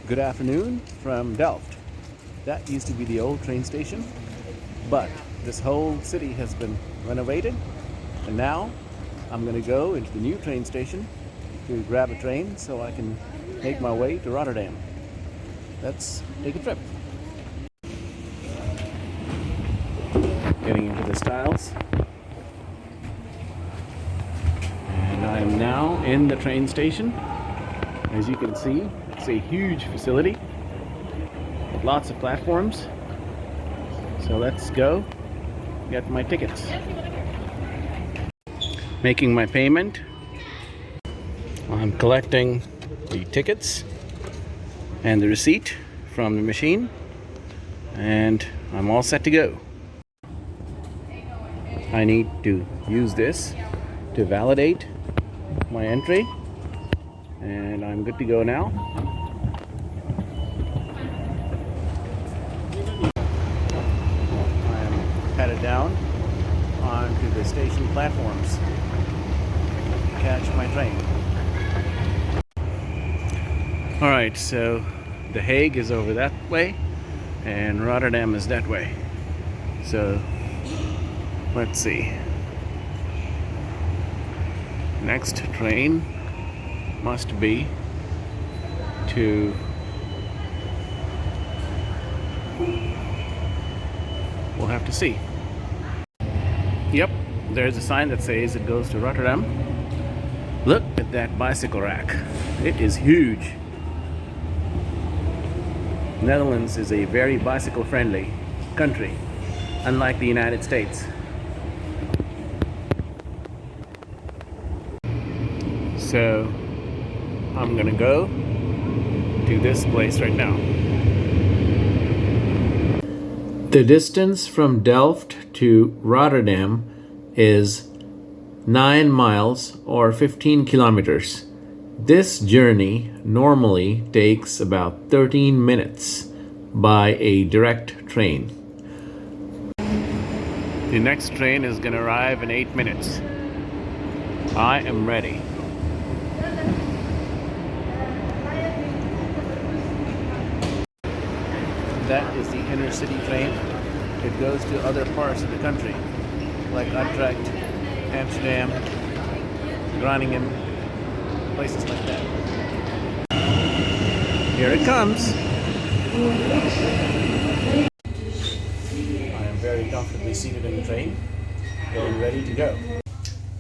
Good afternoon from Delft. That used to be the old train station, but this whole city has been renovated, and now I'm going to go into the new train station to grab a train so I can make my way to Rotterdam. Let's take a trip. Getting into the stiles. And I am now in the train station. As you can see, it's a huge facility with lots of platforms. So let's go get my tickets. Making my payment. I'm collecting the tickets and the receipt from the machine, and I'm all set to go. I need to use this to validate my entry, and I'm good to go now. I am headed down onto the station platforms to catch my train. Alright, so The Hague is over that way and Rotterdam is that way. So let's see. Next train must be to we'll have to see. Yep, there's a sign that says it goes to Rotterdam. Look at that bicycle rack. It is huge. Netherlands is a very bicycle friendly country, unlike the United States. So I'm gonna go to this place right now. The distance from Delft to Rotterdam is 9 miles or 15 kilometers. This journey normally takes about 13 minutes by a direct train. The next train is going to arrive in 8 minutes. I am ready. That is the inner city train. It goes to other parts of the country, like Utrecht, Amsterdam, Groningen, places like that. Here it comes. I am very comfortably seated in the train, getting ready to go.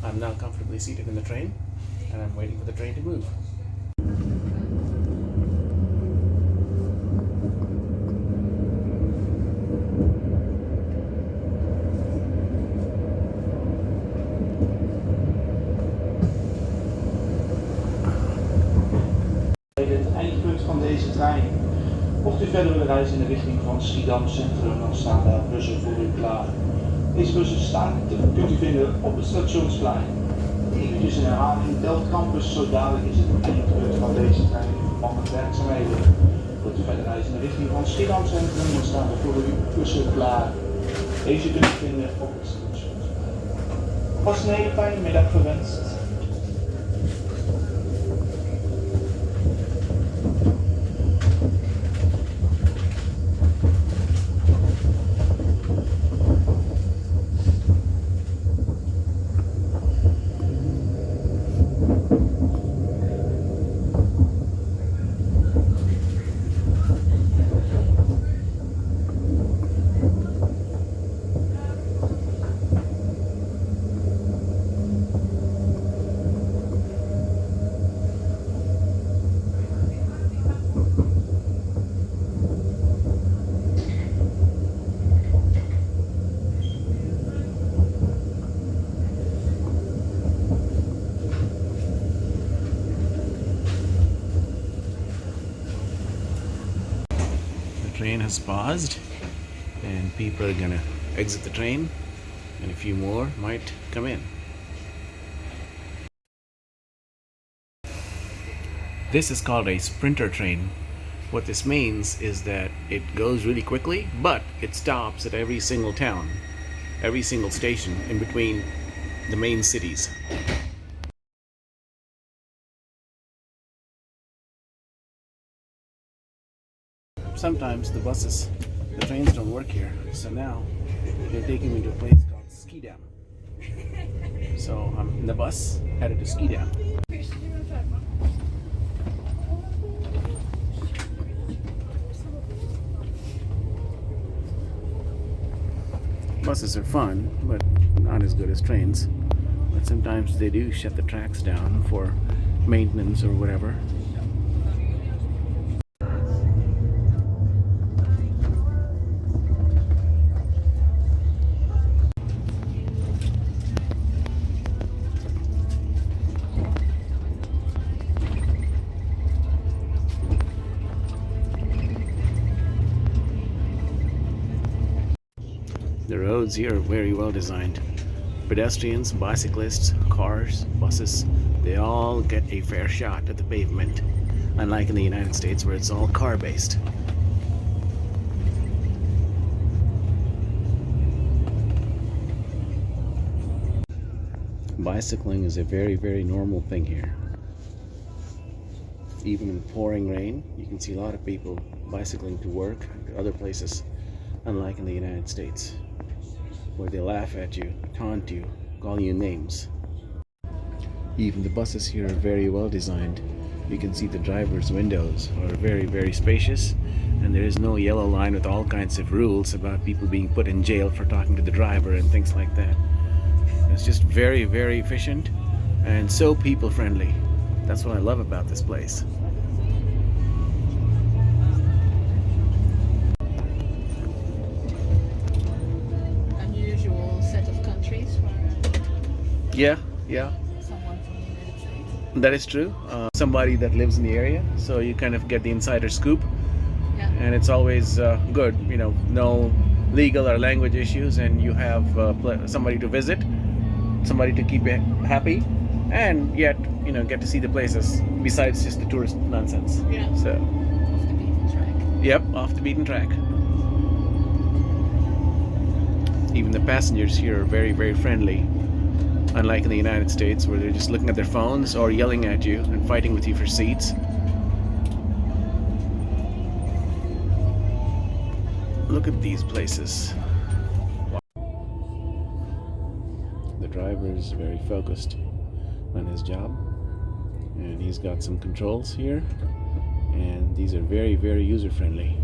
I'm now comfortably seated in the train, and I'm waiting for the train to move. Het eindpunt van deze trein. Mocht u verder willen reizen in de richting van Rotterdam Central, dan staan daar bussen voor u klaar. Deze bussen kunt u vinden op het stationsplein. Eventjes een herhaling, Delft Campus, zo dadelijk is het eindpunt van deze trein in verband met werkzaamheden. Wilt u verder reizen in de richting van Rotterdam Central, dan staan er voor u bussen klaar. Deze kunt u vinden op het stationsplein. Alvast een hele fijne middag gewenst. The train has paused and people are gonna exit the train, and a few more might come in. This is called a sprinter train. What this means is that it goes really quickly, but it stops at every single town, every single station in between the main cities. sometimes the trains don't work here. So now they're taking me to a place called Schiedam. So I'm in the bus headed to Schiedam. Buses are fun, but not as good as trains. But sometimes they do shut the tracks down for maintenance or whatever. The roads here are very well designed. Pedestrians, bicyclists, cars, buses, they all get a fair shot at the pavement, unlike in the United States where it's all car-based. Bicycling is a very, very normal thing here. Even in pouring rain, you can see a lot of people bicycling to work and to other places, unlike in the United States, where they laugh at you, taunt you, call you names. Even the buses here are very well designed. You can see the driver's windows are very, very spacious, and there is no yellow line with all kinds of rules about people being put in jail for talking to the driver and things like that. It's just very, very efficient and so people friendly. That's what I love about this place. Yeah. Someone from the United States. That is true. Somebody that lives in the area, so you kind of get the insider scoop. Yeah. And it's always good, no legal or language issues, and you have somebody to visit, somebody to keep you happy, and yet get to see the places besides just the tourist nonsense. Yeah. So. Off the beaten track. Yep, off the beaten track. Even the passengers here are very, very friendly. Unlike in the United States, where they're just looking at their phones or yelling at you and fighting with you for seats. Look at these places. The driver is very focused on his job, and he's got some controls here, and these are very, very user-friendly.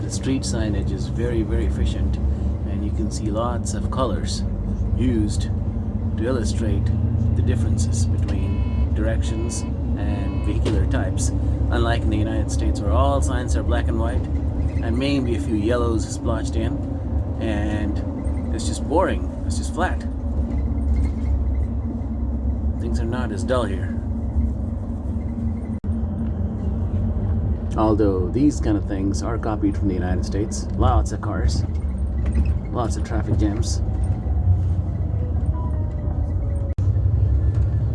Street signage is very, very efficient, and you can see lots of colors used to illustrate the differences between directions and vehicular types, unlike in the United States where all signs are black and white and maybe a few yellows splotched in, and it's just boring, it's just flat. Things are not as dull here. Although these kind of things are copied from the United States. Lots of cars, lots of traffic jams.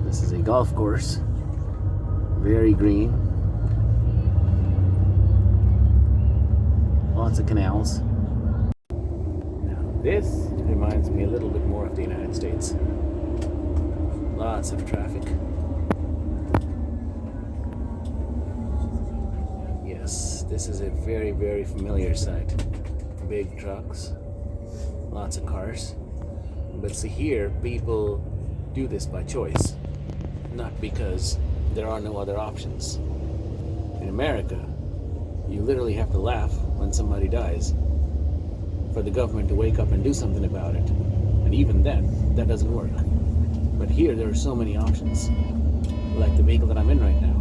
This is a golf course, very green. Lots of canals. Now this reminds me a little bit more of the United States. Lots of traffic. Yes, this is a very, very familiar sight. Big trucks, lots of cars. But see here, people do this by choice, not because there are no other options. In America, you literally have to laugh when somebody dies for the government to wake up and do something about it. And even then, that doesn't work. But here, there are so many options, like the vehicle that I'm in right now.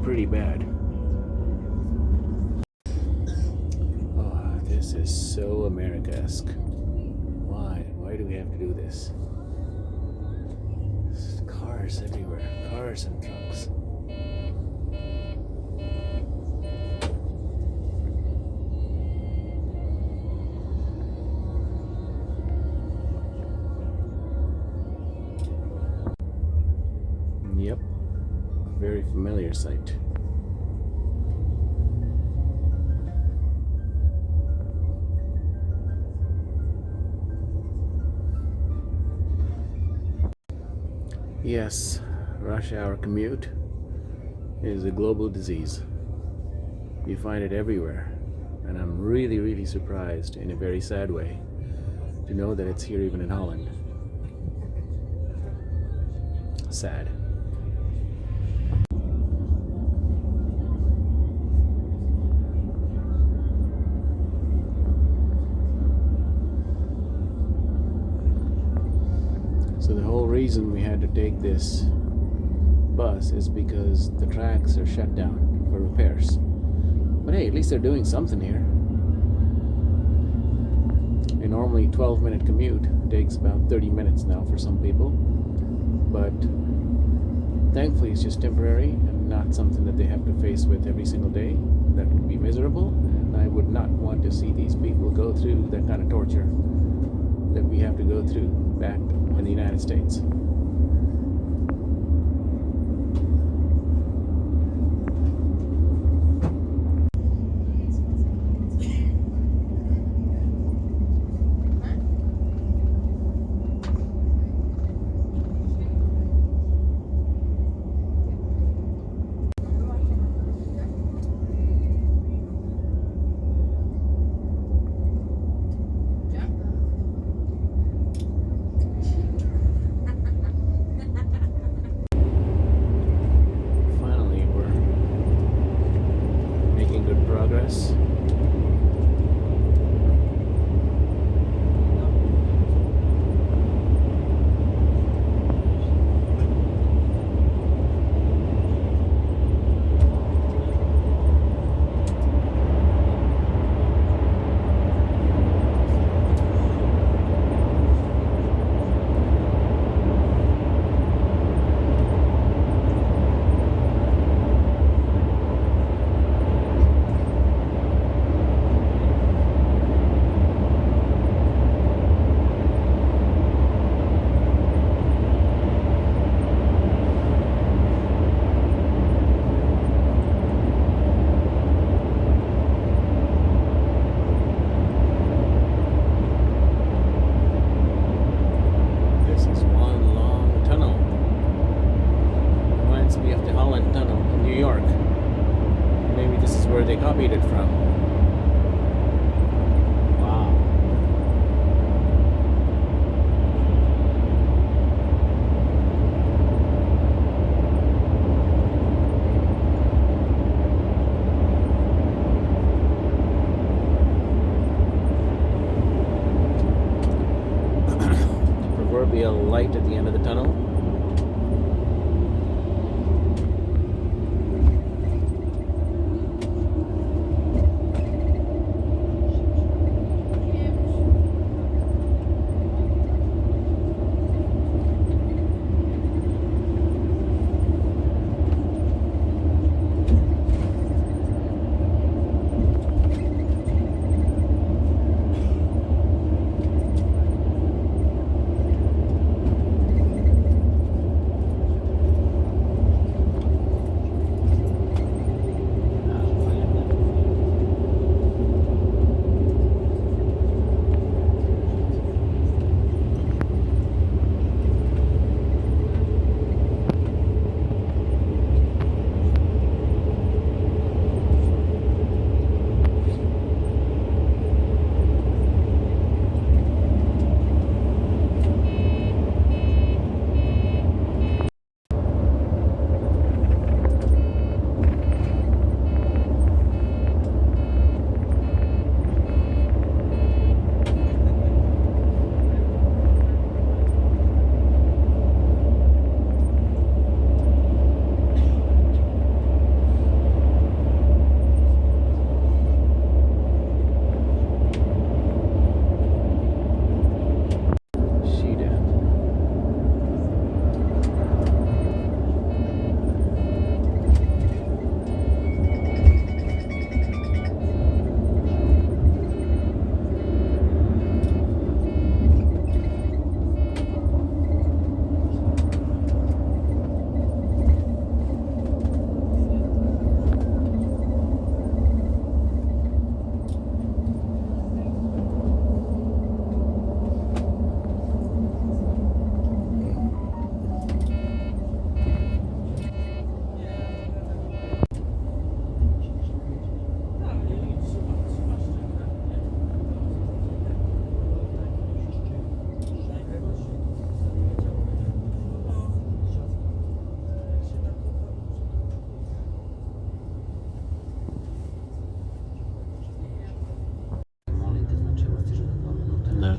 pretty bad. Oh, this is so America-esque. Why do we have to do this? Cars everywhere, cars and trucks. Yep, a very familiar sight. Yes, rush hour commute is a global disease. You find it everywhere, and I'm really, really surprised in a very sad way to know that it's here even in Holland. Sad. So the whole reason we had to take this bus is because the tracks are shut down for repairs. But hey, at least they're doing something here. A normally 12-minute commute takes about 30 minutes now for some people. But thankfully it's just temporary and not something that they have to face with every single day. That would be miserable, and I would not want to see these people go through that kind of torture that we have to go through back in the United States. Progress. Where they copied it from. Wow. Proverbial light at the end of the tunnel.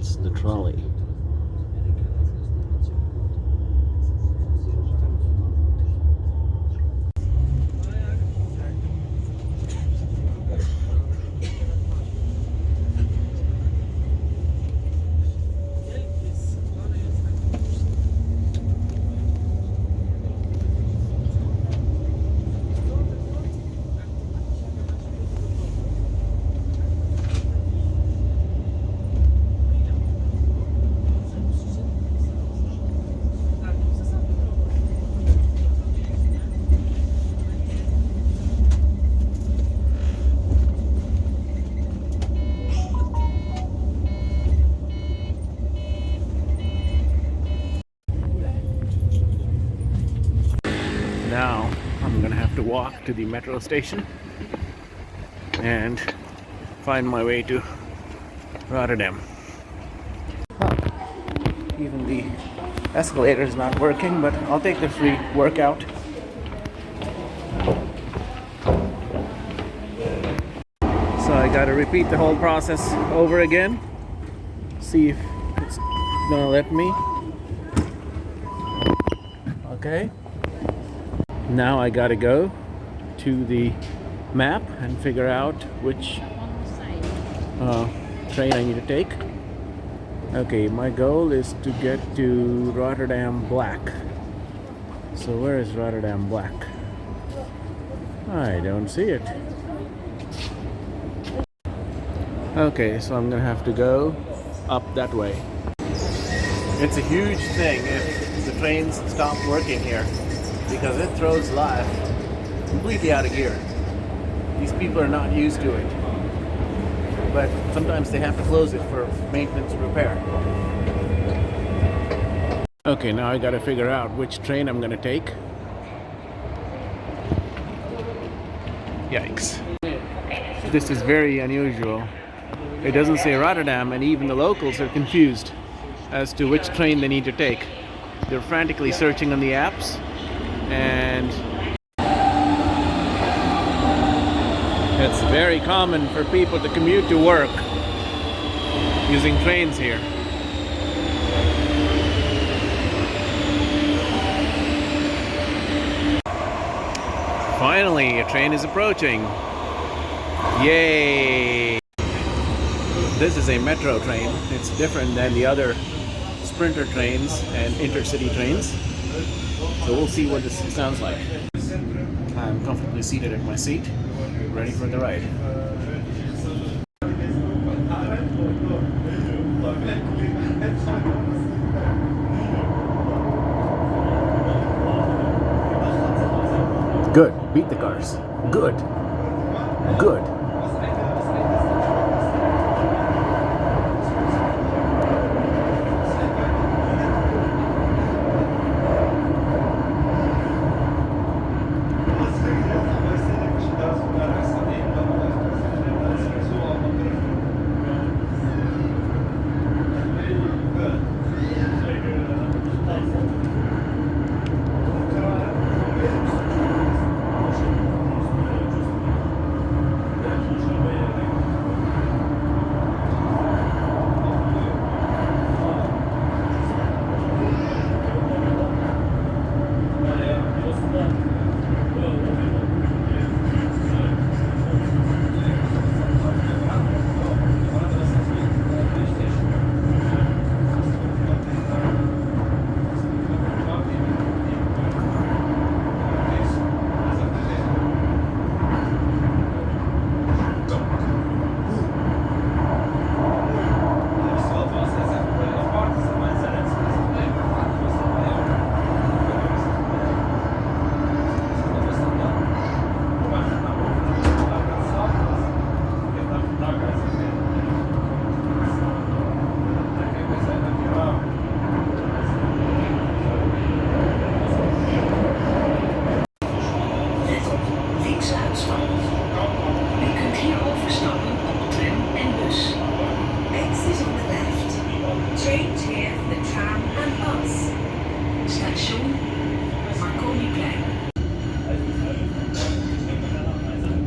That's the trolley. Now I'm gonna have to walk to the metro station and find my way to Rotterdam. Even the escalator is not working, but I'll take the free workout. So I gotta repeat the whole process over again. See if it's gonna let me. Okay. Now I gotta go to the map and figure out which train I need to take. Okay, my goal is to get to Rotterdam Blaak. So where is Rotterdam Blaak? I don't see it. Okay, so I'm gonna have to go up that way. It's a huge thing if the trains stop working here, because it throws life completely out of gear. These people are not used to it. But sometimes they have to close it for maintenance and repair. Okay, now I gotta figure out which train I'm gonna take. Yikes. This is very unusual. It doesn't say Rotterdam, and even the locals are confused as to which train they need to take. They're frantically searching on the apps, and it's very common for people to commute to work using trains here. Finally, a train is approaching. Yay! This is a metro train. It's different than the other sprinter trains and intercity trains. So we'll see what this sounds like. I'm comfortably seated at my seat, ready for the ride. Good. Beat the cars. Good. Good.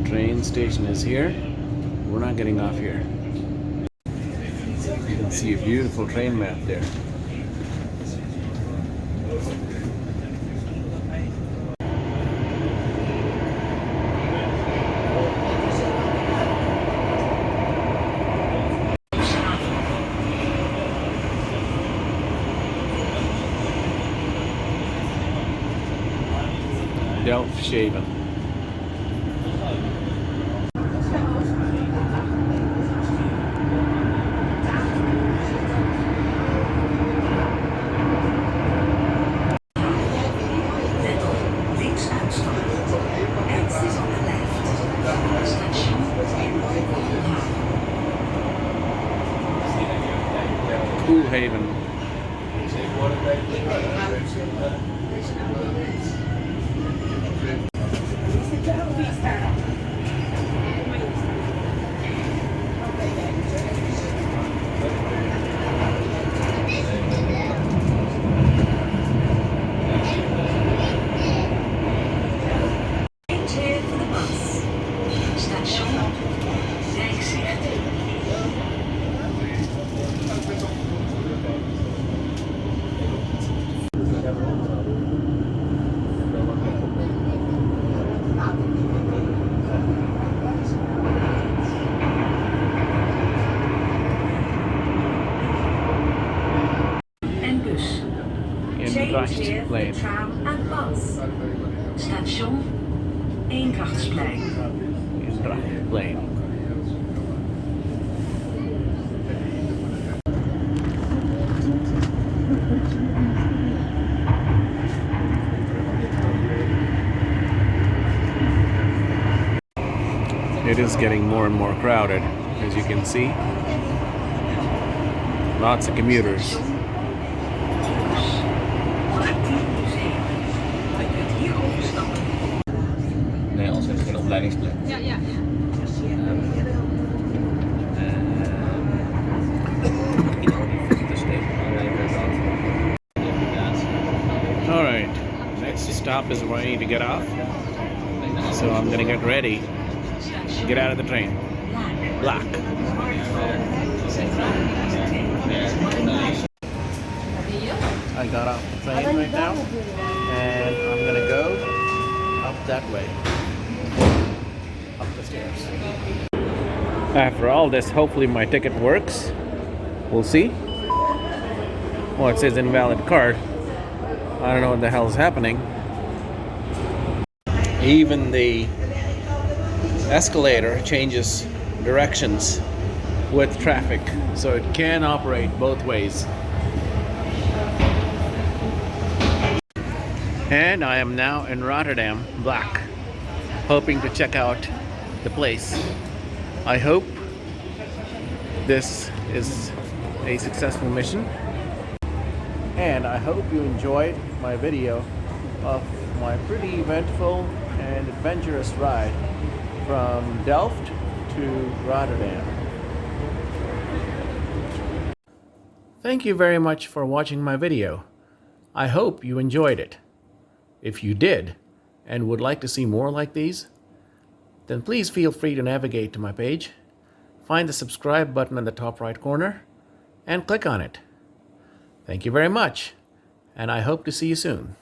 Train station is here. We're not getting off here. can see a beautiful train map there. Delft Central. Cool Haven. Check tram en bus. Station Eendrachtsplein. Eendrachtsplein. It is getting more and more crowded, as you can see. Lots of commuters. Nee, als het geen opleidingsplek. Ja, ja, ja. Alright, next stop is where I need to get off. So I'm gonna get ready to get out of the train. Blaak. I got off the train right now, and I'm gonna go up that way, up the stairs. After all this, hopefully my ticket works. We'll see. Oh, it says invalid card. I don't know what the hell is happening. Even the escalator changes directions with traffic, so it can operate both ways. And I am now in Rotterdam Blaak, hoping to check out the place. I hope this is a successful mission, and I hope you enjoyed my video of my pretty eventful and adventurous ride from Delft to Rotterdam. Thank you very much for watching my video. I hope you enjoyed it. If you did, and would like to see more like these, then please feel free to navigate to my page, find the subscribe button in the top right corner, and click on it. Thank you very much, and I hope to see you soon.